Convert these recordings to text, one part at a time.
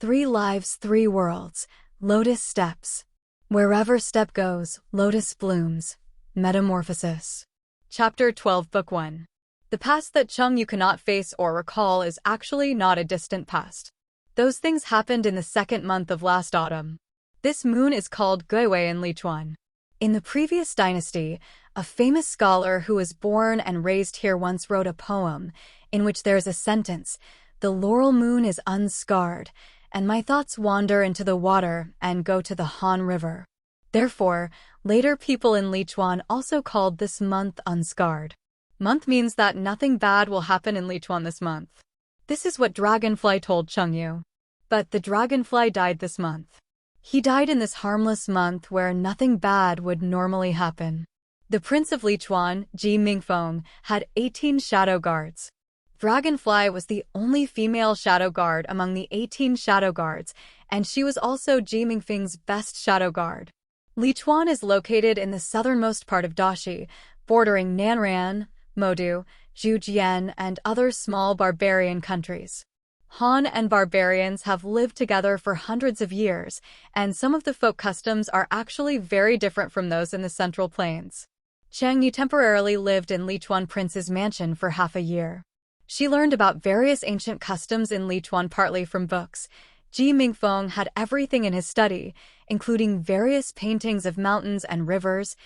3 lives, 3 worlds, Lotus steps. Wherever step goes, Lotus blooms. Metamorphosis. Chapter 12, Book 1. The past that Chengyu cannot face or recall is actually not a distant past. Those things happened in the 2nd month of last autumn. This moon is called Guiwei in Lichuan. In the previous dynasty, a famous scholar who was born and raised here once wrote a poem in which there is a sentence, "The laurel moon is unscarred, and my thoughts wander into the water and go to the Han River." Therefore, later people in Lichuan also called this month unscarred. Month means that nothing bad will happen in Lichuan this month. This is what Dragonfly told Chengyu. But the dragonfly died this month. He died in this harmless month where nothing bad would normally happen. The Prince of Lichuan, Ji Mingfeng, had 18 shadow guards. Dragonfly was the only female shadow guard among the 18 shadow guards, and she was also Ji Mingfeng's best shadow guard. Lichuan is located in the southernmost part of Dashi, bordering Nanran, Modu, Zhujian, and other small barbarian countries. Han and barbarians have lived together for hundreds of years, and some of the folk customs are actually very different from those in the Central Plains. Chengyu temporarily lived in Lichuan Prince's mansion for half a year. She learned about various ancient customs in Lichuan partly from books. Ji Mingfeng had everything in his study, including various paintings of mountains and rivers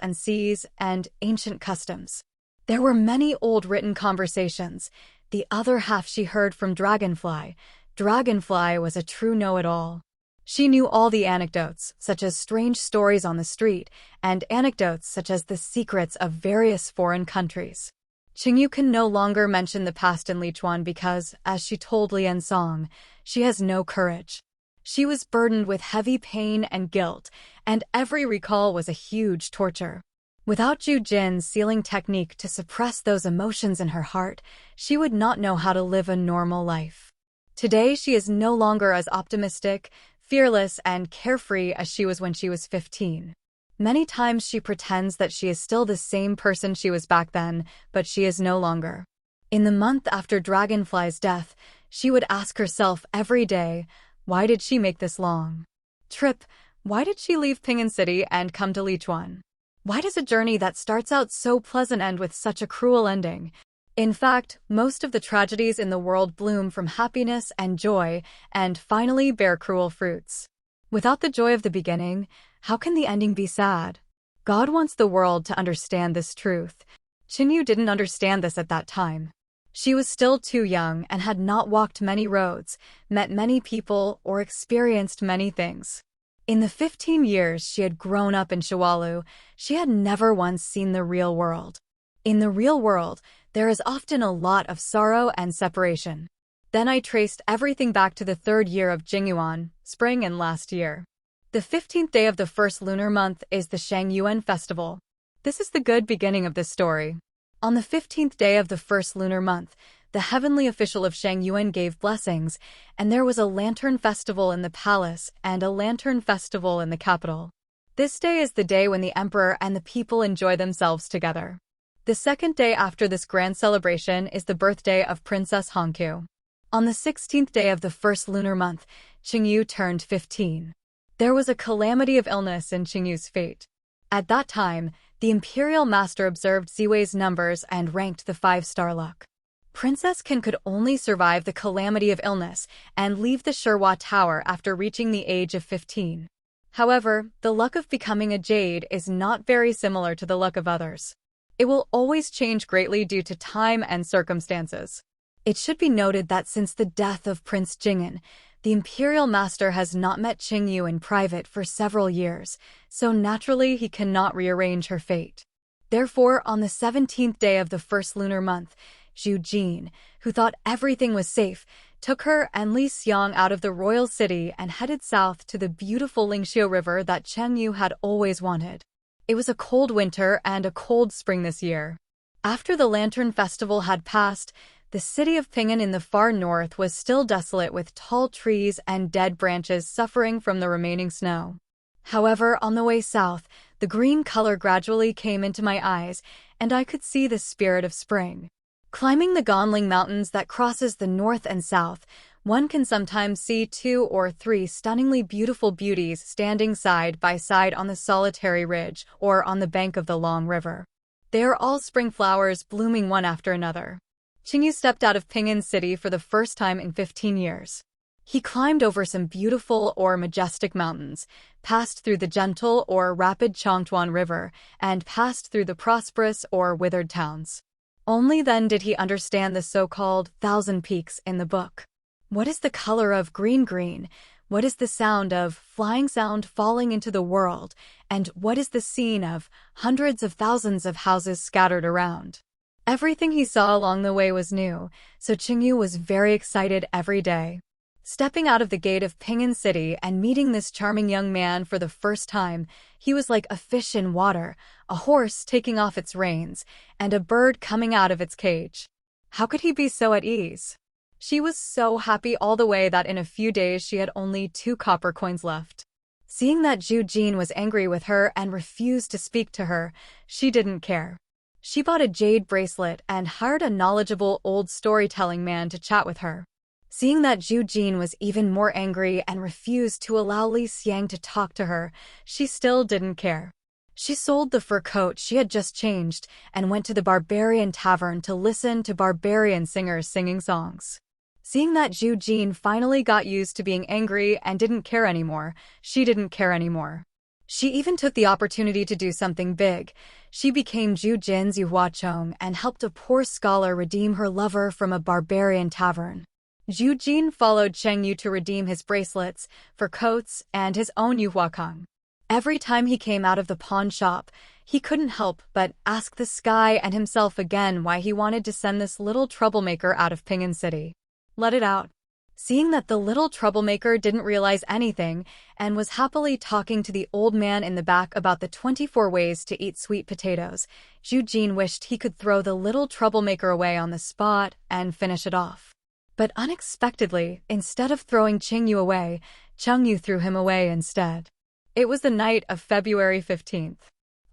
and seas, and ancient customs. There were many old written conversations. The other half she heard from Dragonfly. Dragonfly was a true know-it-all. She knew all the anecdotes, such as strange stories on the street, and anecdotes such as the secrets of various foreign countries. Chengyu can no longer mention the past in Lichuan because, as she told Lian Song, she has no courage. She was burdened with heavy pain and guilt, and every recall was a huge torture. Without Zhu Jin's sealing technique to suppress those emotions in her heart, she would not know how to live a normal life. Today, she is no longer as optimistic, fearless, and carefree as she was when she was 15. Many times she pretends that she is still the same person she was back then, but she is no longer. In the month after Dragonfly's death, she would ask herself every day, why did she make this long trip? Why did she leave Ping'an City and come to Lichuan? Why does a journey that starts out so pleasant end with such a cruel ending? In fact, most of the tragedies in the world bloom from happiness and joy and finally bear cruel fruits. Without the joy of the beginning, how can the ending be sad? God wants the world to understand this truth. Chengyu didn't understand this at that time. She was still too young and had not walked many roads, met many people, or experienced many things. In the 15 years she had grown up in Shiwalu, she had never once seen the real world. In the real world, there is often a lot of sorrow and separation. Then I traced everything back to the 3rd year of Jingyuan, spring and last year. The 15th day of the 1st lunar month is the Shangyuan festival. This is the good beginning of this story. On the 15th day of the 1st lunar month, the heavenly official of Shangyuan gave blessings, and there was a lantern festival in the palace and a lantern festival in the capital. This day is the day when the emperor and the people enjoy themselves together. The 2nd day after this grand celebration is the birthday of Princess Hongqiu. On the 16th day of the 1st lunar month, Chengyu turned 15. There was a calamity of illness in Chengyu's fate. At that time, the imperial master observed Ziwei's numbers and ranked the 5-star luck. Princess Qin could only survive the calamity of illness and leave the Shihua Tower after reaching the age of 15. However, the luck of becoming a jade is not very similar to the luck of others. It will always change greatly due to time and circumstances. It should be noted that since the death of Prince Jing'an, the imperial master has not met Chengyu in private for several years, so naturally he cannot rearrange her fate. Therefore, on the 17th day of the 1st lunar month, Zhu Jin, who thought everything was safe, took her and Li Xiang out of the royal city and headed south to the beautiful Lingxiu River that Chengyu had always wanted. It was a cold winter and a cold spring this year. After the Lantern Festival had passed, the city of Ping'an in the far north was still desolate with tall trees and dead branches suffering from the remaining snow. However, on the way south, the green color gradually came into my eyes, and I could see the spirit of spring. Climbing the Gonling Mountains that crosses the north and south, One can sometimes see 2 or 3 stunningly beautiful beauties standing side by side on the solitary ridge or on the bank of the long river. They are all spring flowers blooming one after another. Qingyu stepped out of Ping'an City for the first time in 15 years. He climbed over some beautiful or majestic mountains, passed through the gentle or rapid Changtuan River, and passed through the prosperous or withered towns. Only then did he understand the so-called 1,000 peaks in the book. What is the color of green? What is the sound of flying sound falling into the world? And what is the scene of hundreds of thousands of houses scattered around? Everything he saw along the way was new, so Qingyu was very excited every day. Stepping out of the gate of Ping'an City and meeting this charming young man for the first time, he was like a fish in water, a horse taking off its reins, and a bird coming out of its cage. How could he be so at ease? She was so happy all the way that in a few days she had only 2 copper coins left. Seeing that Zhu Jin was angry with her and refused to speak to her, she didn't care. She bought a jade bracelet and hired a knowledgeable old storytelling man to chat with her. Seeing that Zhu Jin was even more angry and refused to allow Li Xiang to talk to her, she still didn't care. She sold the fur coat she had just changed and went to the barbarian tavern to listen to barbarian singers singing songs. Seeing that Zhu Jin finally got used to being angry and didn't care anymore, she didn't care anymore. She even took the opportunity to do something big. She became Zhu Jin's Yuhuachong and helped a poor scholar redeem her lover from a barbarian tavern. Zhu Jin followed Chengyu to redeem his bracelets, fur coats, and his own Yuhuachong. Every time he came out of the pawn shop, he couldn't help but ask the sky and himself again why he wanted to send this little troublemaker out of Ping'an City. Let it out. Seeing that the little troublemaker didn't realize anything and was happily talking to the old man in the back about the 24 ways to eat sweet potatoes, Zhu Jin wished he could throw the little troublemaker away on the spot and finish it off. But unexpectedly, instead of throwing Qingyu away, Chengyu threw him away instead. It was the night of February 15th.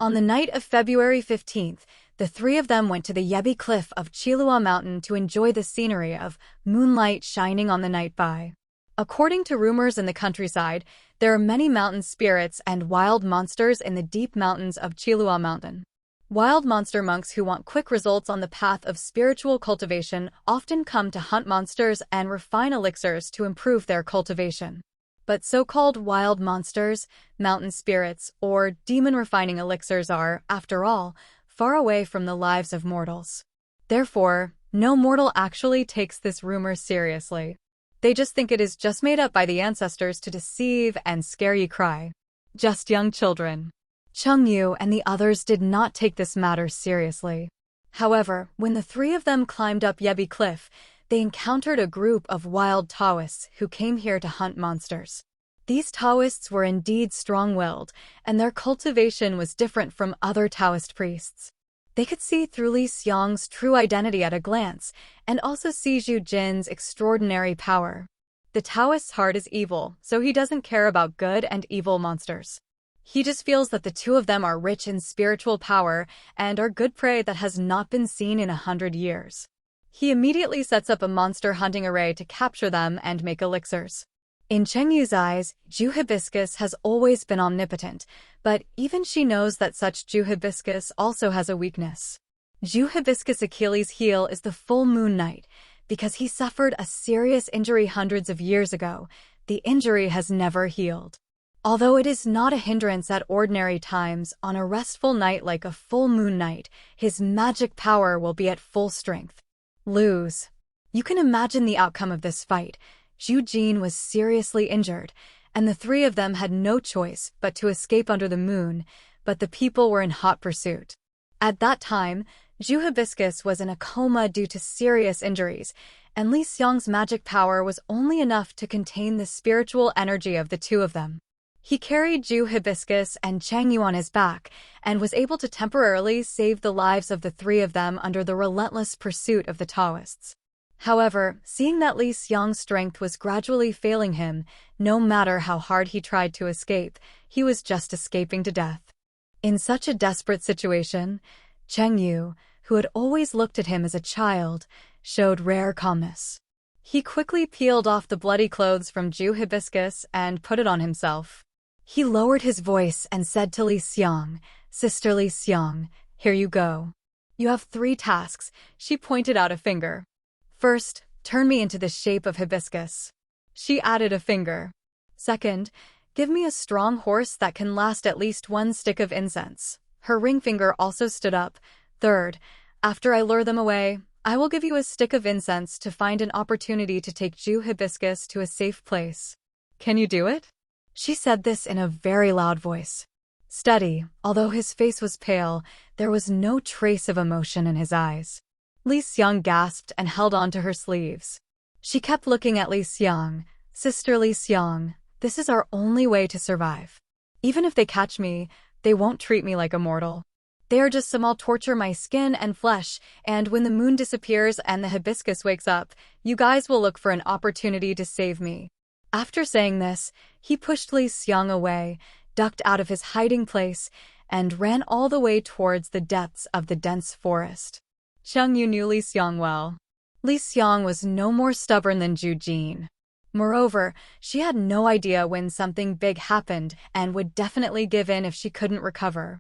On the night of February 15th, the 3 of them went to the Yebi Cliff of Qilua Mountain to enjoy the scenery of moonlight shining on the night by. According to rumors in the countryside, there are many mountain spirits and wild monsters in the deep mountains of Qilua Mountain. Wild monster monks who want quick results on the path of spiritual cultivation often come to hunt monsters and refine elixirs to improve their cultivation. But so-called wild monsters, mountain spirits, or demon refining elixirs are, after all, far away from the lives of mortals. Therefore, no mortal actually takes this rumor seriously. They just think it is just made up by the ancestors to deceive and scare you cry. Just young children. Chengyu and the others did not take this matter seriously. However, when the 3 of them climbed up Yebi Cliff, they encountered a group of wild Taoists who came here to hunt monsters. These Taoists were indeed strong-willed, and their cultivation was different from other Taoist priests. They could see through Li Xiang's true identity at a glance, and also see Zhu Jin's extraordinary power. The Taoist's heart is evil, so he doesn't care about good and evil monsters. He just feels that the 2 of them are rich in spiritual power and are good prey that has not been seen in 100 years. He immediately sets up a monster hunting array to capture them and make elixirs. In Chengyu's eyes, Zhu Hibiscus has always been omnipotent, but even she knows that such Zhu Hibiscus also has a weakness. Zhu Hibiscus' Achilles' heel is the full moon night. Because he suffered a serious injury hundreds of years ago, the injury has never healed. Although it is not a hindrance at ordinary times, on a restful night like a full moon night, his magic power will be at full strength. Lose. You can imagine the outcome of this fight. Zhu Jin was seriously injured, and the 3 of them had no choice but to escape under the moon, but the people were in hot pursuit. At that time, Zhu Hibiscus was in a coma due to serious injuries, and Li Xiang's magic power was only enough to contain the spiritual energy of the 2 of them. He carried Zhu Hibiscus and Chengyu on his back, and was able to temporarily save the lives of the 3 of them under the relentless pursuit of the Taoists. However, seeing that Li Xiang's strength was gradually failing him, no matter how hard he tried to escape, he was just escaping to death. In such a desperate situation, Chengyu, who had always looked at him as a child, showed rare calmness. He quickly peeled off the bloody clothes from Ju Hibiscus and put it on himself. He lowered his voice and said to Li Xiang, "Sister Li Xiang, here you go. You have 3 tasks." She pointed out a finger. "First, turn me into the shape of hibiscus." She added a finger. "Second, give me a strong horse that can last at least 1 stick of incense." Her ring finger also stood up. "Third, after I lure them away, I will give you a stick of incense to find an opportunity to take Ju Hibiscus to a safe place. Can you do it?" She said this in a very loud voice. Steady, although his face was pale, there was no trace of emotion in his eyes. Li Xiang gasped and held onto her sleeves. She kept looking at Li Xiang. "Sister Li Xiang, this is our only way to survive. Even if they catch me, they won't treat me like a mortal. They are just somehow torture my skin and flesh, and when the moon disappears and the hibiscus wakes up, you guys will look for an opportunity to save me." After saying this, he pushed Li Xiang away, ducked out of his hiding place, and ran all the way towards the depths of the dense forest. Cheng Yu knew Li Xiang well. Li Xiang was no more stubborn than Ju Jin. Moreover, she had no idea when something big happened and would definitely give in if she couldn't recover.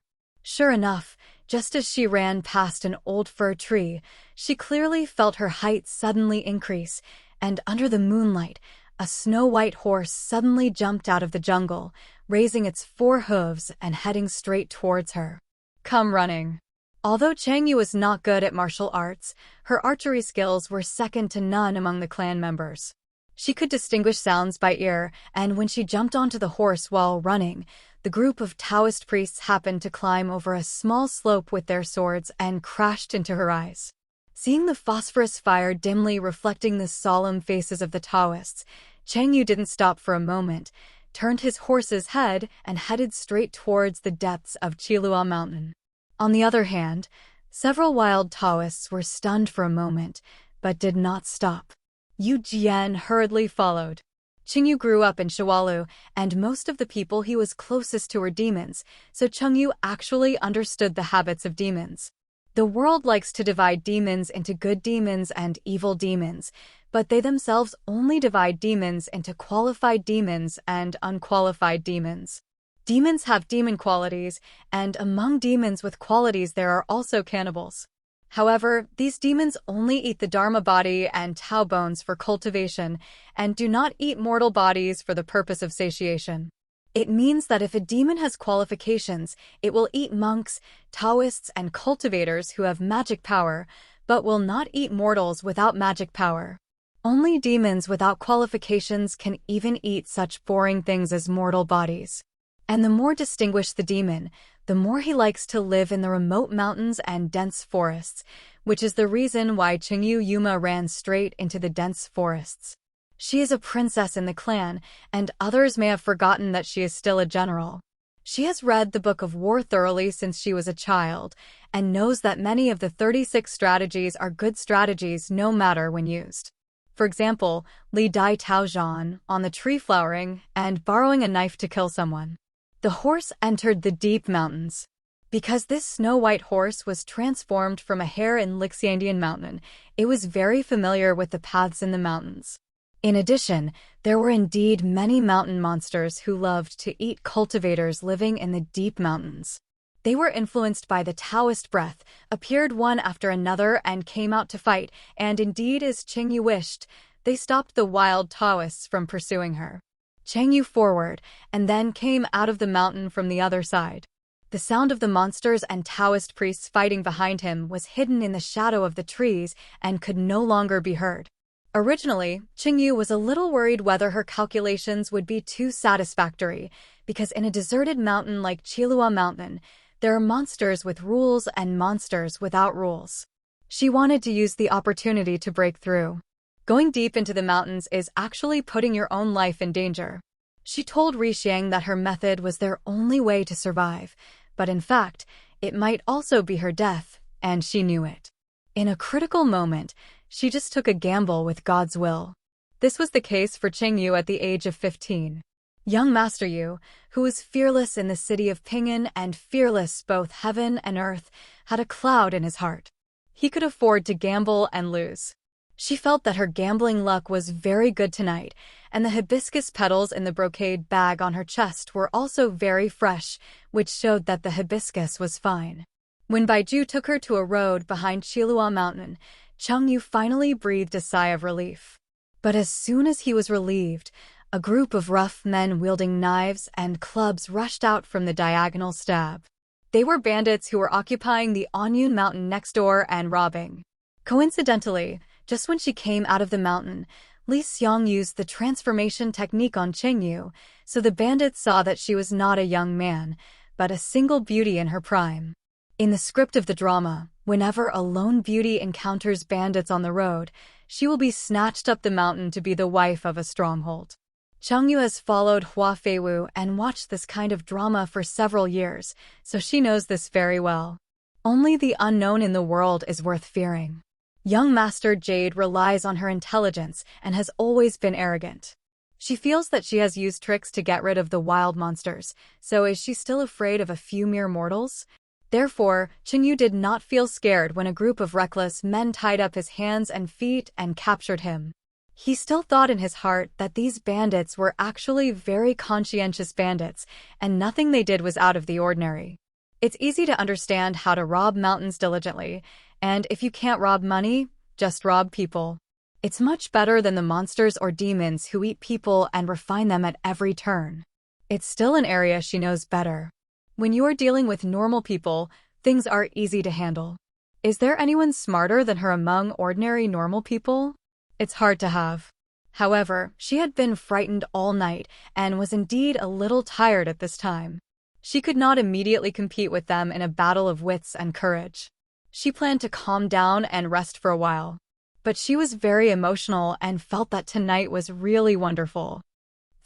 Sure enough, just as she ran past an old fir tree, she clearly felt her height suddenly increase, and under the moonlight, a snow-white horse suddenly jumped out of the jungle, raising its 4 hooves and heading straight towards her. "Come running." Although Cheng Yu was not good at martial arts, her archery skills were second to none among the clan members. She could distinguish sounds by ear, and when she jumped onto the horse while running, the group of Taoist priests happened to climb over a small slope with their swords and crashed into her eyes. Seeing the phosphorus fire dimly reflecting the solemn faces of the Taoists, Cheng Yu didn't stop for a moment, turned his horse's head, and headed straight towards the depths of Qilua Mountain. On the other hand, several wild Taoists were stunned for a moment, but did not stop. Yu Jian hurriedly followed. Cheng Yu grew up in Shawalu, and most of the people he was closest to were demons, so Cheng Yu actually understood the habits of demons. The world likes to divide demons into good demons and evil demons, but they themselves only divide demons into qualified demons and unqualified demons. Demons have demon qualities, and among demons with qualities there are also cannibals. However, these demons only eat the Dharma body and Tao bones for cultivation, and do not eat mortal bodies for the purpose of satiation. It means that if a demon has qualifications, it will eat monks, Taoists, and cultivators who have magic power, but will not eat mortals without magic power. Only demons without qualifications can even eat such boring things as mortal bodies. And the more distinguished the demon, the more he likes to live in the remote mountains and dense forests, which is the reason why Chengyu Yuma ran straight into the dense forests. She is a princess in the clan, and others may have forgotten that she is still a general. She has read the Book of War thoroughly since she was a child, and knows that many of the 36 strategies are good strategies no matter when used. For example, Li Dai Taozhan, on the tree flowering, and borrowing a knife to kill someone. The horse entered the deep mountains. Because this snow-white horse was transformed from a hare in Lixiandian Mountain, it was very familiar with the paths in the mountains. In addition, there were indeed many mountain monsters who loved to eat cultivators living in the deep mountains. They were influenced by the Taoist breath, appeared one after another and came out to fight, and indeed as Chengyu wished, they stopped the wild Taoists from pursuing her. Chengyu forward, and then came out of the mountain from the other side. The sound of the monsters and Taoist priests fighting behind him was hidden in the shadow of the trees and could no longer be heard. Originally, Chengyu was a little worried whether her calculations would be too satisfactory, because in a deserted mountain like Qilua Mountain, there are monsters with rules and monsters without rules. She wanted to use the opportunity to break through. Going deep into the mountains is actually putting your own life in danger. She told Rishiang that her method was their only way to survive, but in fact, it might also be her death, and she knew it. In a critical moment, she just took a gamble with God's will. This was the case for Chengyu at the age of 15. Young Master Yu, who was fearless in the city of Ping'an and fearless both heaven and earth, had a cloud in his heart. He could afford to gamble and lose. She felt that her gambling luck was very good tonight, and the hibiscus petals in the brocade bag on her chest were also very fresh, which showed that the hibiscus was fine. When Baiju took her to a road behind Qilua Mountain, Chengyu finally breathed a sigh of relief. But as soon as he was relieved, a group of rough men wielding knives and clubs rushed out from the diagonal stab. They were bandits who were occupying the Anyun Mountain next door and robbing. Coincidentally, just when she came out of the mountain, Li Xiang used the transformation technique on Chengyu, so the bandits saw that she was not a young man, but a single beauty in her prime. In the script of the drama, whenever a lone beauty encounters bandits on the road, she will be snatched up the mountain to be the wife of a stronghold. Chengyu has followed Hua Feiwu and watched this kind of drama for several years, so she knows this very well. Only the unknown in the world is worth fearing. Young Master Jade relies on her intelligence and has always been arrogant. She feels that she has used tricks to get rid of the wild monsters, so is she still afraid of a few mere mortals? Therefore, Chengyu did not feel scared when a group of reckless men tied up his hands and feet and captured him. He still thought in his heart that these bandits were actually very conscientious bandits, and nothing they did was out of the ordinary. It's easy to understand how to rob mountains diligently, and if you can't rob money, just rob people. It's much better than the monsters or demons who eat people and refine them at every turn. It's still an area she knows better. When you are dealing with normal people, things are easy to handle. Is there anyone smarter than her among ordinary normal people? It's hard to have. However, she had been frightened all night and was indeed a little tired at this time. She could not immediately compete with them in a battle of wits and courage. She planned to calm down and rest for a while. But she was very emotional and felt that tonight was really wonderful.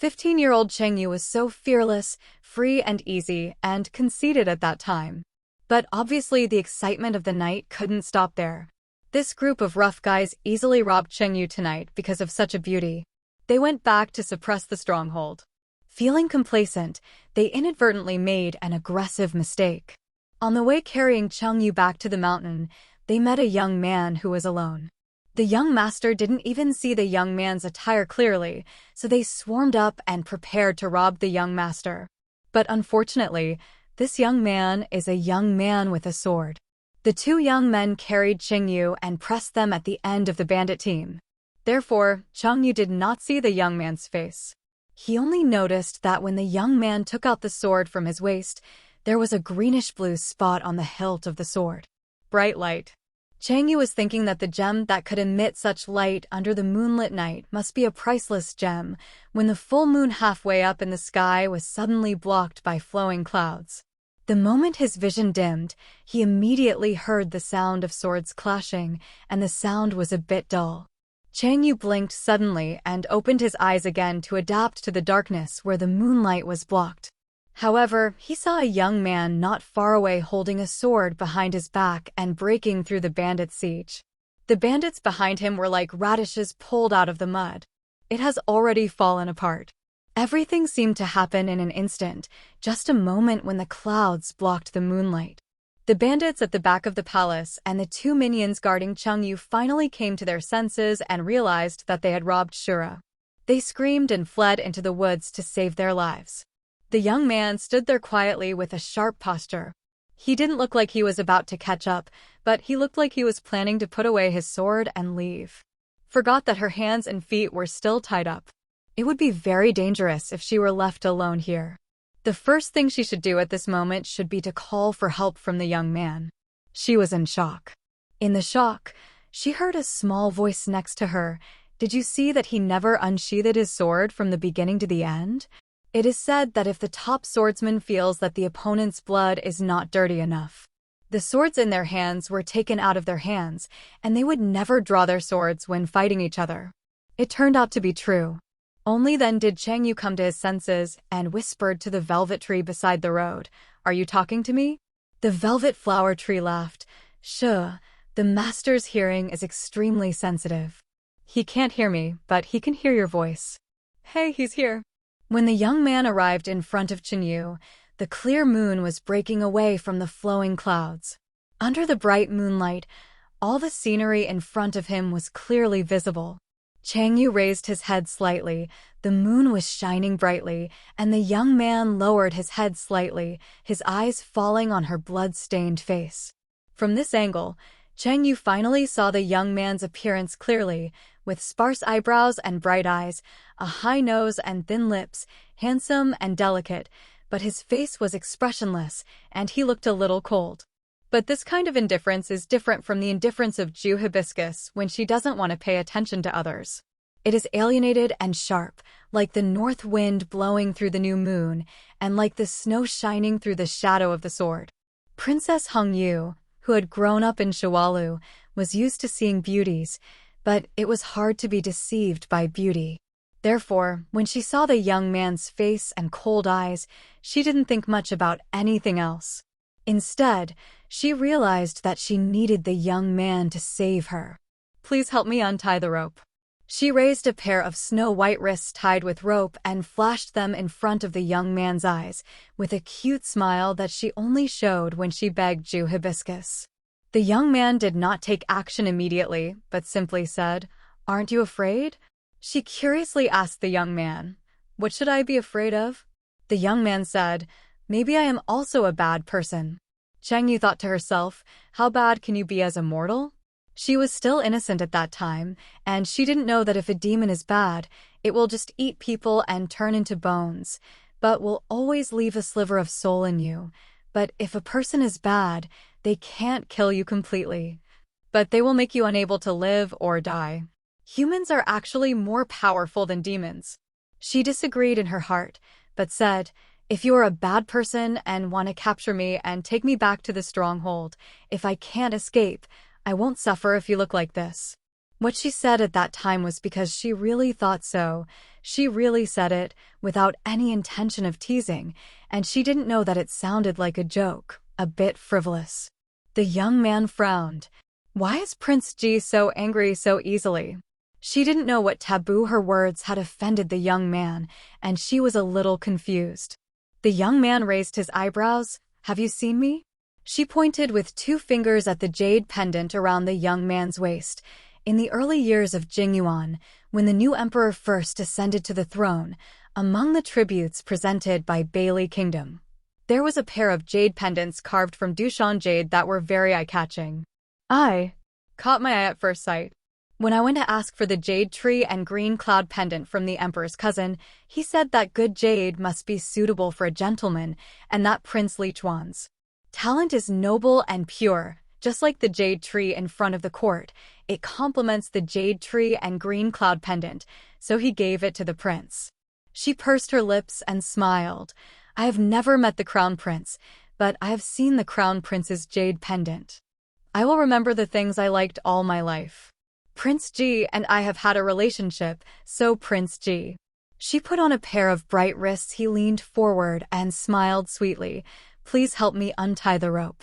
15-year-old Chengyu was so fearless, free and easy, and conceited at that time. But obviously the excitement of the night couldn't stop there. This group of rough guys easily robbed Chengyu tonight because of such a beauty. They went back to suppress the stronghold. Feeling complacent, they inadvertently made an aggressive mistake. On the way carrying Chengyu back to the mountain, they met a young man who was alone. The young master didn't even see the young man's attire clearly, so they swarmed up and prepared to rob the young master. But unfortunately, this young man is a young man with a sword. The two young men carried Chengyu and pressed them at the end of the bandit team. Therefore, Chengyu did not see the young man's face. He only noticed that when the young man took out the sword from his waist, there was a greenish-blue spot on the hilt of the sword. Bright light. Chengyu was thinking that the gem that could emit such light under the moonlit night must be a priceless gem, when the full moon halfway up in the sky was suddenly blocked by flowing clouds. The moment his vision dimmed, he immediately heard the sound of swords clashing, and the sound was a bit dull. Chengyu blinked suddenly and opened his eyes again to adapt to the darkness where the moonlight was blocked. However, he saw a young man not far away holding a sword behind his back and breaking through the bandits' siege. The bandits behind him were like radishes pulled out of the mud. It has already fallen apart. Everything seemed to happen in an instant, just a moment when the clouds blocked the moonlight. The bandits at the back of the palace and the two minions guarding Chengyu finally came to their senses and realized that they had robbed Shura. They screamed and fled into the woods to save their lives. The young man stood there quietly with a sharp posture. He didn't look like he was about to catch up, but he looked like he was planning to put away his sword and leave. Forgot that her hands and feet were still tied up. It would be very dangerous if she were left alone here. The first thing she should do at this moment should be to call for help from the young man. She was in shock. In the shock, she heard a small voice next to her. Did you see that he never unsheathed his sword from the beginning to the end? It is said that if the top swordsman feels that the opponent's blood is not dirty enough, the swords in their hands were taken out of their hands, and they would never draw their swords when fighting each other. It turned out to be true. Only then did Chengyu come to his senses and whispered to the velvet tree beside the road, "Are you talking to me?" The velvet flower tree laughed. "Sure, the master's hearing is extremely sensitive. He can't hear me, but he can hear your voice." "Hey, he's here." When the young man arrived in front of Chengyu, the clear moon was breaking away from the flowing clouds. Under the bright moonlight, All the scenery in front of him was clearly visible. Chang Yu raised his head slightly, the moon was shining brightly, and the young man lowered his head slightly, his eyes falling on her blood-stained face. From this angle, Chang Yu finally saw the young man's appearance clearly, with sparse eyebrows and bright eyes, a high nose and thin lips, handsome and delicate, but his face was expressionless, and he looked a little cold. But this kind of indifference is different from the indifference of Ju Hibiscus when she doesn't want to pay attention to others. It is alienated and sharp, like the north wind blowing through the new moon, and like the snow shining through the shadow of the sword. Princess Hung Yu, who had grown up in Shawalu, was used to seeing beauties, but it was hard to be deceived by beauty. Therefore, when she saw the young man's face and cold eyes, she didn't think much about anything else. Instead, she realized that she needed the young man to save her. "Please help me untie the rope." She raised a pair of snow-white wrists tied with rope and flashed them in front of the young man's eyes, with a cute smile that she only showed when she begged Ju Hibiscus. The young man did not take action immediately, but simply said, "Aren't you afraid?" She curiously asked the young man, "What should I be afraid of?" The young man said, "Maybe I am also a bad person." Chang Yu thought to herself, how bad can you be as a mortal? She was still innocent at that time, and she didn't know that if a demon is bad, it will just eat people and turn into bones, but will always leave a sliver of soul in you. But if a person is bad, they can't kill you completely, but they will make you unable to live or die. Humans are actually more powerful than demons. She disagreed in her heart, but said, "If you are a bad person and want to capture me and take me back to the stronghold, if I can't escape, I won't suffer if you look like this." What she said at that time was because she really thought so. She really said it, without any intention of teasing, and she didn't know that it sounded like a joke, a bit frivolous. The young man frowned. Why is Prince Ji so angry so easily? She didn't know what taboo her words had offended the young man, and she was a little confused. The young man raised his eyebrows. "Have you seen me?" She pointed with 2 fingers at the jade pendant around the young man's waist. In the early years of Jingyuan, when the new emperor first ascended to the throne, among the tributes presented by Bailey Kingdom, there was a pair of jade pendants carved from Dushan jade that were very eye-catching. I caught my eye at first sight. When I went to ask for the jade tree and green cloud pendant from the emperor's cousin, he said that good jade must be suitable for a gentleman, and that Prince Lichuan's talent is noble and pure, just like the jade tree in front of the court. It complements the jade tree and green cloud pendant, so he gave it to the prince. She pursed her lips and smiled. I have never met the crown prince, but I have seen the crown prince's jade pendant. I will remember the things I liked all my life. Prince Ji and I have had a relationship, so Prince Ji. She put on a pair of bright wrists. He leaned forward and smiled sweetly. Please help me untie the rope.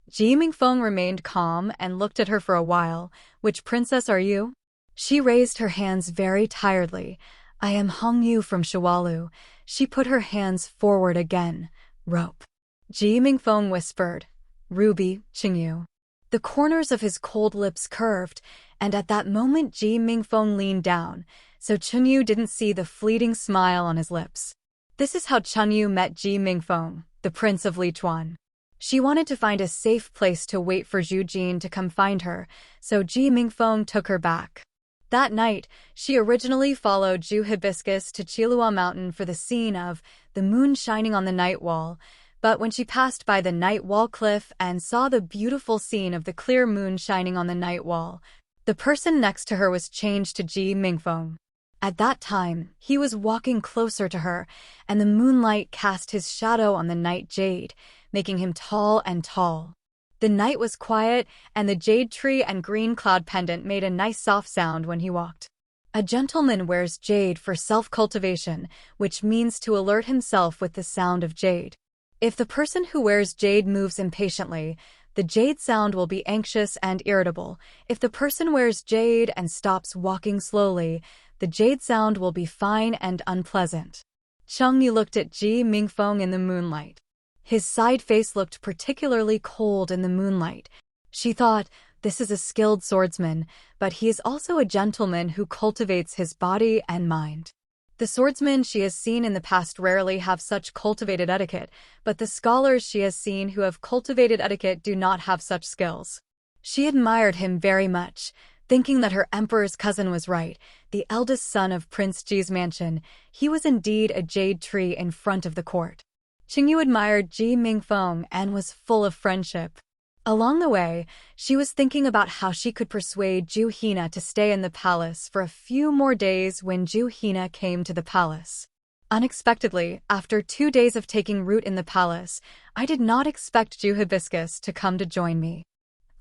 Ji Mingfeng remained calm and looked at her for a while. Which princess are you? She raised her hands very tiredly. I am Hong Yu from Shawalu. She put her hands forward again. Rope. Ji Mingfeng whispered. Ruby, Qingyu. The corners of his cold lips curved, and at that moment Ji Mingfeng leaned down, so Chunyu didn't see the fleeting smile on his lips. This is how Chunyu met Ji Mingfeng, the prince of Lichuan. She wanted to find a safe place to wait for Zhu Jin to come find her, so Ji Mingfeng took her back. That night, she originally followed Zhu Hibiscus to Qilua Mountain for the scene of the moon shining on the night wall, but when she passed by the night wall cliff and saw the beautiful scene of the clear moon shining on the night wall, the person next to her was changed to Ji Mingfeng. At that time, he was walking closer to her, and the moonlight cast his shadow on the night jade, making him tall and tall. The night was quiet, and the jade tree and green cloud pendant made a nice soft sound when he walked. A gentleman wears jade for self-cultivation, which means to alert himself with the sound of jade. If the person who wears jade moves impatiently, the jade sound will be anxious and irritable. If the person wears jade and stops walking slowly, the jade sound will be fine and unpleasant. Cheng Yu looked at Ji Mingfeng in the moonlight. His side face looked particularly cold in the moonlight. She thought, This is a skilled swordsman, but he is also a gentleman who cultivates his body and mind. The swordsmen she has seen in the past rarely have such cultivated etiquette, but the scholars she has seen who have cultivated etiquette do not have such skills. She admired him very much, thinking that her emperor's cousin was right, the eldest son of Prince Ji's mansion. He was indeed a jade tree in front of the court. Qingyu admired Ji Mingfeng and was full of friendship. Along the way, she was thinking about how she could persuade Zhu Hina to stay in the palace for a few more days when Zhu Hina came to the palace. Unexpectedly, after 2 days of taking root in the palace, I did not expect Zhu Hibiscus to come to join me.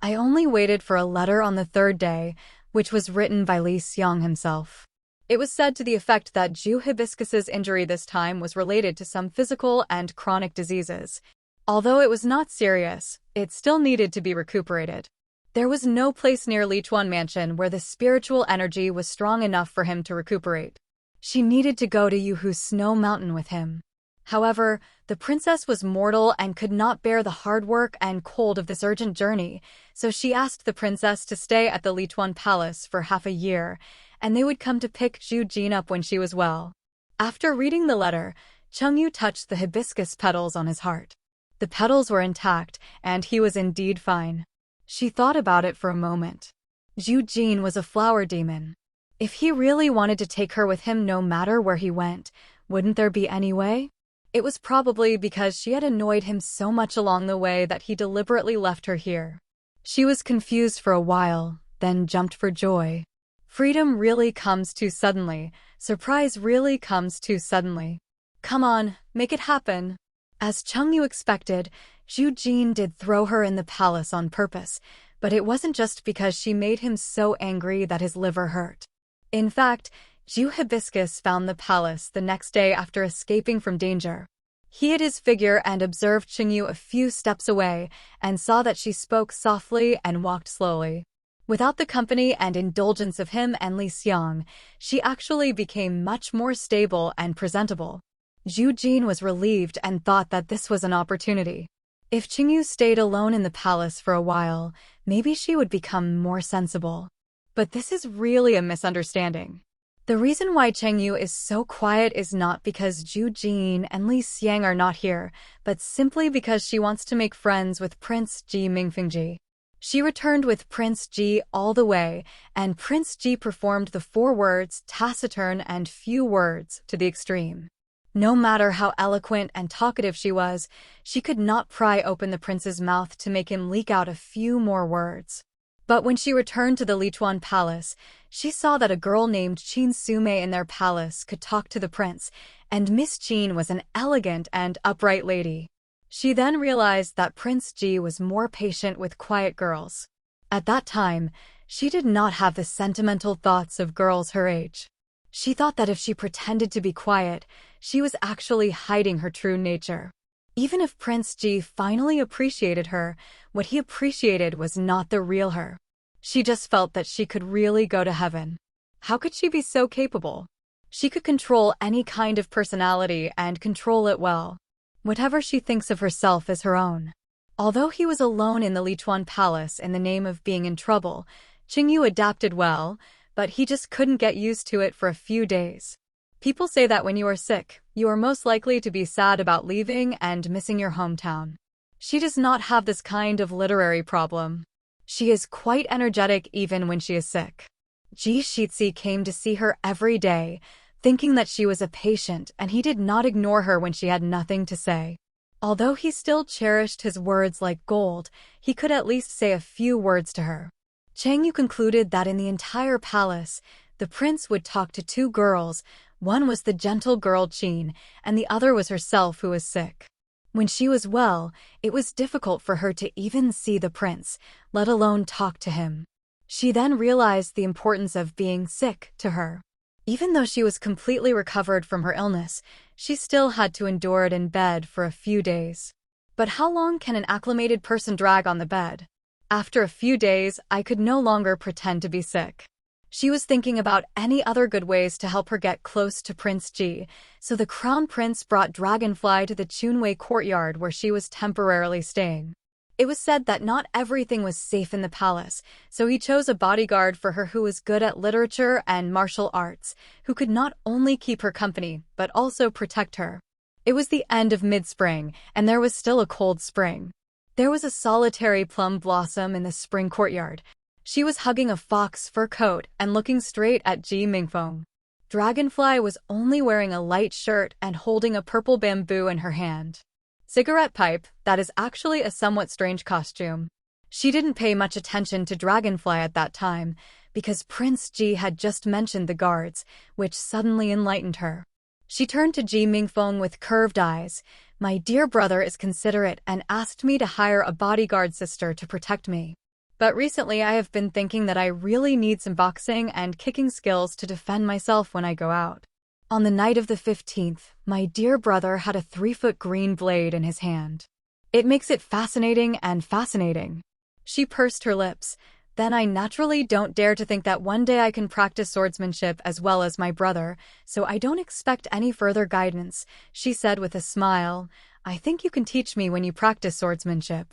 I only waited for a letter on the 3rd day, which was written by Li Xiang himself. It was said to the effect that Zhu Hibiscus's injury this time was related to some physical and chronic diseases. Although it was not serious, it still needed to be recuperated. There was no place near Lichuan Mansion where the spiritual energy was strong enough for him to recuperate. She needed to go to Yuhu Snow Mountain with him. However, the princess was mortal and could not bear the hard work and cold of this urgent journey, so she asked the princess to stay at the Lichuan Palace for half a year, and they would come to pick Zhu Jin up when she was well. After reading the letter, Chengyu touched the hibiscus petals on his heart. The petals were intact, and he was indeed fine. She thought about it for a moment. Zhu Jin was a flower demon. If he really wanted to take her with him no matter where he went, wouldn't there be any way? It was probably because she had annoyed him so much along the way that he deliberately left her here. She was confused for a while, then jumped for joy. Freedom really comes too suddenly. Surprise really comes too suddenly. Come on, make it happen. As Chengyu expected, Zhu Jin did throw her in the palace on purpose, but it wasn't just because she made him so angry that his liver hurt. In fact, Zhu Hibiscus found the palace the next day after escaping from danger. He hid his figure and observed Chengyu a few steps away and saw that she spoke softly and walked slowly. Without the company and indulgence of him and Li Xiang, she actually became much more stable and presentable. Zhu Jin was relieved and thought that this was an opportunity. If Chengyu stayed alone in the palace for a while, maybe she would become more sensible. But this is really a misunderstanding. The reason why Chengyu is so quiet is not because Zhu Jin and Li Xiang are not here, but simply because she wants to make friends with Prince Ji Mingfengji. She returned with Prince Ji all the way, and Prince Ji performed the 4 words taciturn and few words to the extreme. No matter how eloquent and talkative she was, she could not pry open the prince's mouth to make him leak out a few more words. But when she returned to the Lichuan Palace, she saw that a girl named Qin Sume in their palace could talk to the prince, and Miss Qin was an elegant and upright lady. She then realized that Prince Ji was more patient with quiet girls. At that time, she did not have the sentimental thoughts of girls her age. She thought that if she pretended to be quiet, she was actually hiding her true nature. Even if Prince Ji finally appreciated her, what he appreciated was not the real her. She just felt that she could really go to heaven. How could she be so capable? She could control any kind of personality and control it well. Whatever she thinks of herself is her own. Although he was alone in the Lichuan Palace in the name of being in trouble, Qingyu adapted well, but he just couldn't get used to it for a few days. People say that when you are sick, you are most likely to be sad about leaving and missing your hometown. She does not have this kind of literary problem. She is quite energetic even when she is sick. Ji Shitzi came to see her every day, thinking that she was a patient, and he did not ignore her when she had nothing to say. Although he still cherished his words like gold, he could at least say a few words to her. Chengyu concluded that in the entire palace, the prince would talk to 2 girls. One was the gentle girl Qin, and the other was herself who was sick. When she was well, it was difficult for her to even see the prince, let alone talk to him. She then realized the importance of being sick to her. Even though she was completely recovered from her illness, she still had to endure it in bed for a few days. But how long can an acclimated person drag on the bed? After a few days, I could no longer pretend to be sick. She was thinking about any other good ways to help her get close to Prince Ji, so the crown prince brought Dragonfly to the Chunwei courtyard where she was temporarily staying. It was said that not everything was safe in the palace, so he chose a bodyguard for her who was good at literature and martial arts, who could not only keep her company, but also protect her. It was the end of mid-spring, and there was still a cold spring. There was a solitary plum blossom in the spring courtyard. She was hugging a fox fur coat and looking straight at Ji Mingfeng. Dragonfly was only wearing a light shirt and holding a purple bamboo in her hand. Cigarette pipe, that is actually a somewhat strange costume. She didn't pay much attention to Dragonfly at that time, because Prince Ji had just mentioned the guards, which suddenly enlightened her. She turned to Ji Mingfeng with curved eyes. My dear brother is considerate and asked me to hire a bodyguard sister to protect me. But recently I have been thinking that I really need some boxing and kicking skills to defend myself when I go out. On the night of the 15th, my dear brother had a 3-foot green blade in his hand. It makes it fascinating and fascinating. She pursed her lips. Then I naturally don't dare to think that one day I can practice swordsmanship as well as my brother, so I don't expect any further guidance, she said with a smile. I think you can teach me when you practice swordsmanship.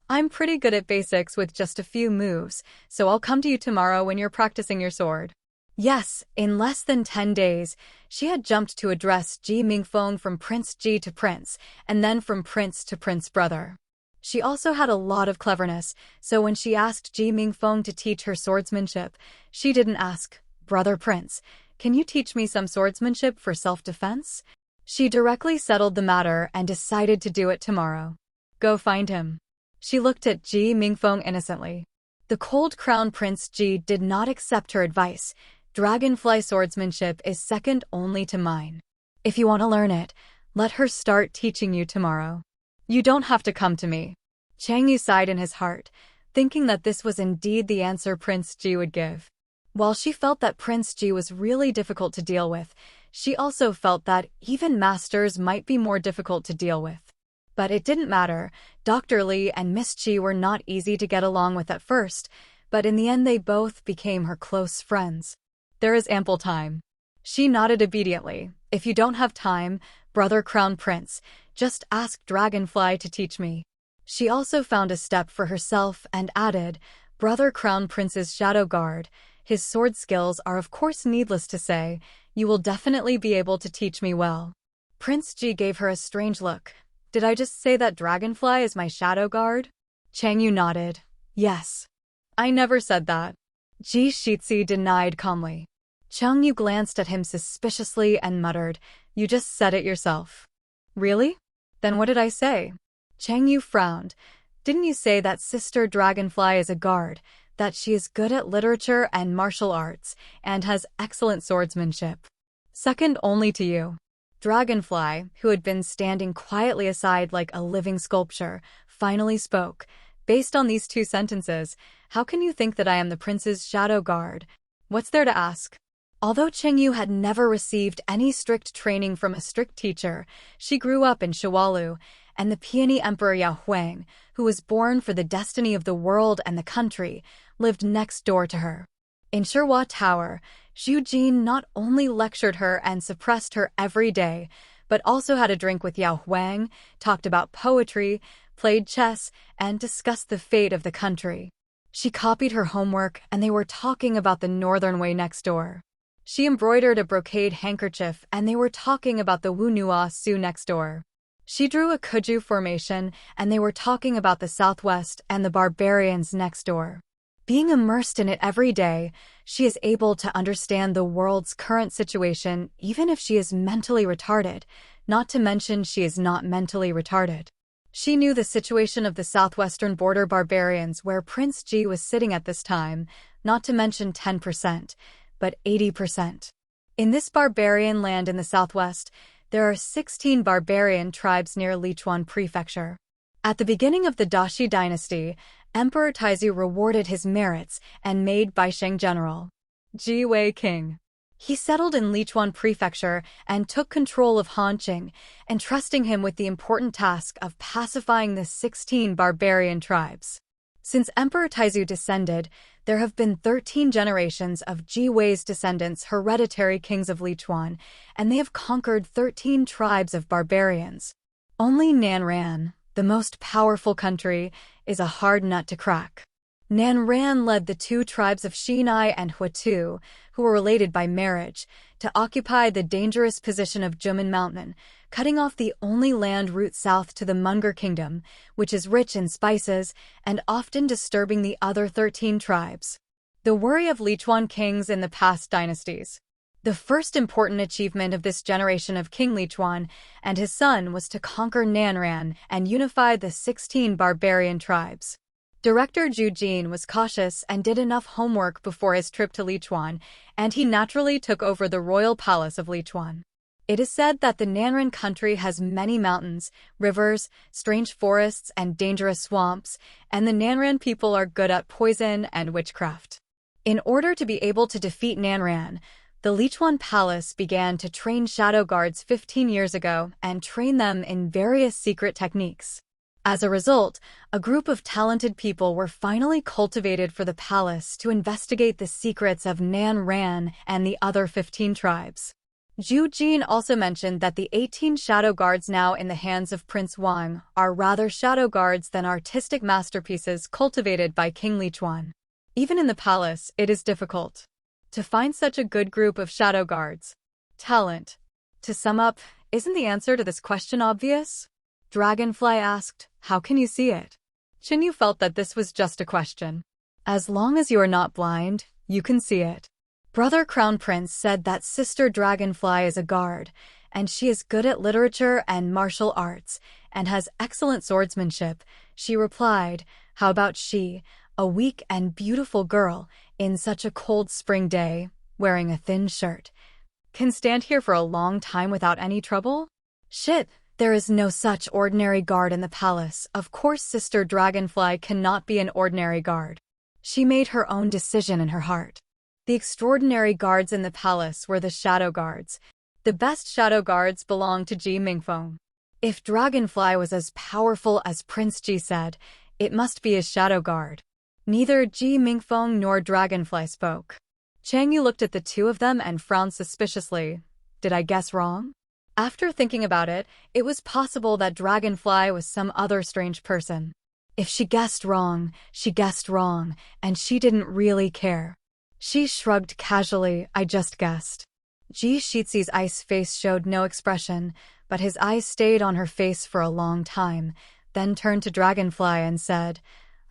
I'm pretty good at basics with just a few moves, so I'll come to you tomorrow when you're practicing your sword. Yes, in less than 10 days, she had jumped to address Ji Mingfeng from Prince Ji to Prince, and then from Prince to Prince Brother. She also had a lot of cleverness, so when she asked Ji Mingfeng to teach her swordsmanship, she didn't ask, Brother Prince, can you teach me some swordsmanship for self-defense? She directly settled the matter and decided to do it tomorrow. Go find him. She looked at Ji Mingfeng innocently. The cold crown Prince Ji did not accept her advice. Dragonfly swordsmanship is second only to mine. If you want to learn it, let her start teaching you tomorrow. You don't have to come to me. Chang Yu sighed in his heart, thinking that this was indeed the answer Prince Ji would give. While she felt that Prince Ji was really difficult to deal with, she also felt that even masters might be more difficult to deal with. But it didn't matter. Dr. Li and Miss Chi were not easy to get along with at first, but in the end they both became her close friends. There is ample time. She nodded obediently. If you don't have time, Brother Crown Prince, just ask Dragonfly to teach me. She also found a step for herself and added, Brother Crown Prince's shadow guard. His sword skills are of course needless to say. You will definitely be able to teach me well. Prince Ji gave her a strange look. Did I just say that Dragonfly is my shadow guard? Chang Yu nodded. Yes. I never said that. Ji Shitzi denied calmly. Chang Yu glanced at him suspiciously and muttered, You just said it yourself. Really? Then what did I say? Chang Yu frowned. Didn't you say that Sister Dragonfly is a guard, that she is good at literature and martial arts, and has excellent swordsmanship? Second only to you. Dragonfly, who had been standing quietly aside like a living sculpture, finally spoke. Based on these 2 sentences, how can you think that I am the prince's shadow guard? What's there to ask? Although Cheng Yu had never received any strict training from a strict teacher, she grew up in Shiwalu, and the peony Emperor Yao Huang, who was born for the destiny of the world and the country, lived next door to her. In Shihua Tower, Zhu Jin not only lectured her and suppressed her every day, but also had a drink with Yao Huang, talked about poetry, played chess, and discussed the fate of the country. She copied her homework, and they were talking about the Northern Way next door. She embroidered a brocade handkerchief, and they were talking about the Wunua Su next door. She drew a Kuju formation, and they were talking about the Southwest and the barbarians next door. Being immersed in it every day, she is able to understand the world's current situation even if she is mentally retarded, not to mention she is not mentally retarded. She knew the situation of the southwestern border barbarians where Prince Ji was sitting at this time, not to mention 10%, but 80%. In this barbarian land in the southwest, there are 16 barbarian tribes near Lichuan Prefecture. At the beginning of the Dashi dynasty, Emperor Taizu rewarded his merits and made Baisheng general. Ji Wei king. He settled in Lichuan Prefecture and took control of Hanqing, entrusting him with the important task of pacifying the 16 barbarian tribes. Since Emperor Taizu descended, there have been 13 generations of Ji Wei's descendants, hereditary kings of Lichuan, and they have conquered 13 tribes of barbarians. Only Nanran, the most powerful country, is a hard nut to crack. Nanran led the two tribes of Xinai and Huatu, who were related by marriage, to occupy the dangerous position of Jumen Mountain, cutting off the only land route south to the Munger Kingdom, which is rich in spices and often disturbing the other 13 tribes. The worry of Lichuan kings in the past dynasties. The first important achievement of this generation of King Lichuan and his son was to conquer Nanran and unify the 16 barbarian tribes. Director Zhu Jin was cautious and did enough homework before his trip to Lichuan, and he naturally took over the royal palace of Lichuan. It is said that the Nanran country has many mountains, rivers, strange forests, and dangerous swamps, and the Nanran people are good at poison and witchcraft. In order to be able to defeat Nanran, the Lichuan Palace began to train shadow guards 15 years ago and train them in various secret techniques. As a result, a group of talented people were finally cultivated for the palace to investigate the secrets of Nanran and the other 15 tribes. Zhu Jin also mentioned that the 18 shadow guards now in the hands of Prince Wang are rather shadow guards than artistic masterpieces cultivated by King Lichuan. Even in the palace, it is difficult to find such a good group of shadow guards. Talent. To sum up, isn't the answer to this question obvious? Dragonfly asked, how can you see it? Qinyu felt that this was just a question. As long as you are not blind, you can see it. Brother Crown Prince said that Sister Dragonfly is a guard, and she is good at literature and martial arts, and has excellent swordsmanship. She replied, how about she, a weak and beautiful girl, in such a cold spring day, wearing a thin shirt, can stand here for a long time without any trouble? Shit! There is no such ordinary guard in the palace. Of course Sister Dragonfly cannot be an ordinary guard. She made her own decision in her heart. The extraordinary guards in the palace were the shadow guards. The best shadow guards belonged to Ji Mingfeng. If Dragonfly was as powerful as Prince Ji said, it must be his shadow guard. Neither Ji Mingfeng nor Dragonfly spoke. Chang Yu looked at the two of them and frowned suspiciously. Did I guess wrong? After thinking about it, it was possible that Dragonfly was some other strange person. If she guessed wrong, and she didn't really care. She shrugged casually, I just guessed. Ji Shizi's ice face showed no expression, but his eyes stayed on her face for a long time, then turned to Dragonfly and said,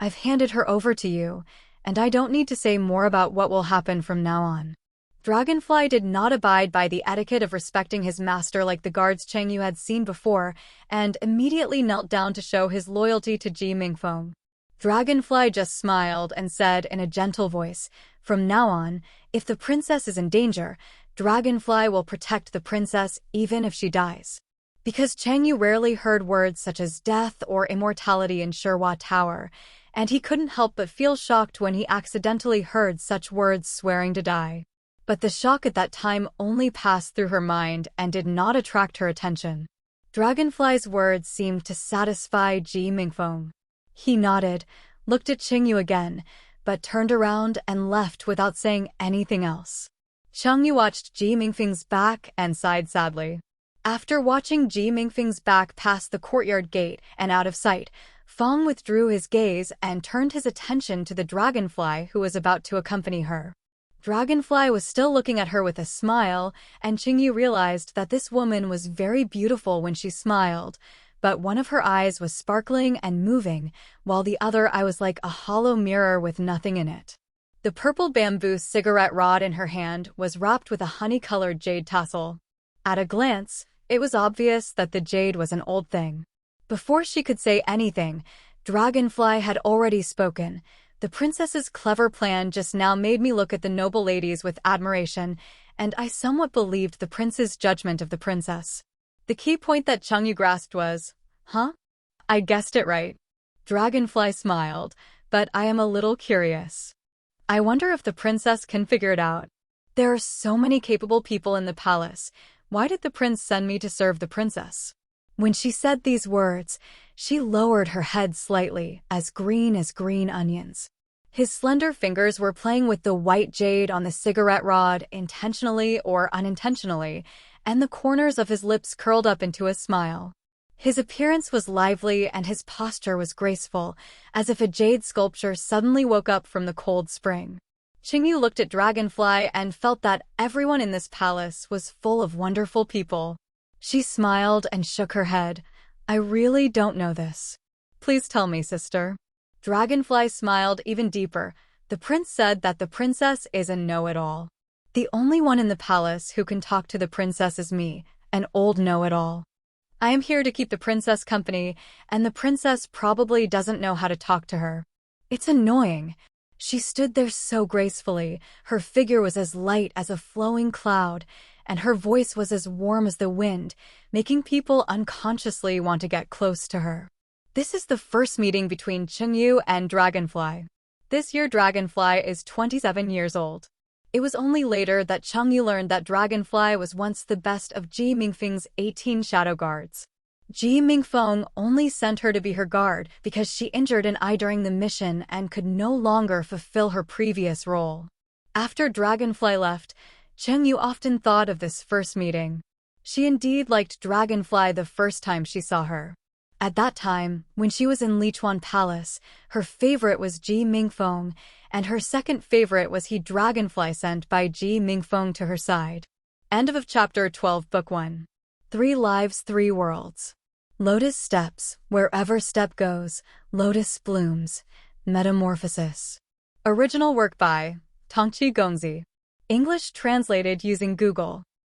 I've handed her over to you, and I don't need to say more about what will happen from now on. Dragonfly did not abide by the etiquette of respecting his master like the guards Cheng Yu had seen before, and immediately knelt down to show his loyalty to Ji Mingfeng. Dragonfly just smiled and said in a gentle voice, from now on, if the princess is in danger, Dragonfly will protect the princess even if she dies. Because Cheng Yu rarely heard words such as death or immortality in Shihua Tower, and he couldn't help but feel shocked when he accidentally heard such words swearing to die. But the shock at that time only passed through her mind and did not attract her attention. Dragonfly's words seemed to satisfy Ji Mingfeng. He nodded, looked at Cheng Yu again, but turned around and left without saying anything else. Cheng Yu watched Ji Mingfeng's back and sighed sadly. After watching Ji Mingfeng's back past the courtyard gate and out of sight, Feng withdrew his gaze and turned his attention to the Dragonfly who was about to accompany her. Dragonfly was still looking at her with a smile, and Cheng Yu realized that this woman was very beautiful when she smiled, but one of her eyes was sparkling and moving, while the other eye was like a hollow mirror with nothing in it. The purple bamboo cigarette rod in her hand was wrapped with a honey-colored jade tassel. At a glance, it was obvious that the jade was an old thing. Before she could say anything, Dragonfly had already spoken. The princess's clever plan just now made me look at the noble ladies with admiration, and I somewhat believed the prince's judgment of the princess. The key point that Cheng Yu grasped was, huh? I guessed it right. Dragonfly smiled, but I am a little curious. I wonder if the princess can figure it out. There are so many capable people in the palace. Why did the prince send me to serve the princess? When she said these words, she lowered her head slightly, as green onions. His slender fingers were playing with the white jade on the cigarette rod, intentionally or unintentionally, and the corners of his lips curled up into a smile. His appearance was lively and his posture was graceful, as if a jade sculpture suddenly woke up from the cold spring. Qingyu looked at Dragonfly and felt that everyone in this palace was full of wonderful people. She smiled and shook her head. I really don't know this. Please tell me, sister. Dragonfly smiled even deeper. The prince said that the princess is a know-it-all. The only one in the palace who can talk to the princess is me, an old know-it-all. I am here to keep the princess company, and the princess probably doesn't know how to talk to her. It's annoying. She stood there so gracefully, her figure was as light as a flowing cloud, and her voice was as warm as the wind, making people unconsciously want to get close to her. This is the first meeting between Qingyu and Dragonfly. This year Dragonfly is 27 years old. It was only later that Qingyu learned that Dragonfly was once the best of Ji Mingfeng's 18 shadow guards. Ji Mingfeng only sent her to be her guard because she injured an eye during the mission and could no longer fulfill her previous role. After Dragonfly left, Qingyu often thought of this first meeting. She indeed liked Dragonfly the first time she saw her. At that time, when she was in Lichuan Palace, her favorite was Ji Mingfeng, and her second favorite was he Dragonfly sent by Ji Mingfeng to her side. End of Chapter 12 Book 1. 3 Lives, 3 Worlds. Lotus steps, wherever step goes, Lotus blooms. Metamorphosis. Original work by Tangqi Gongzi. English translated using Google.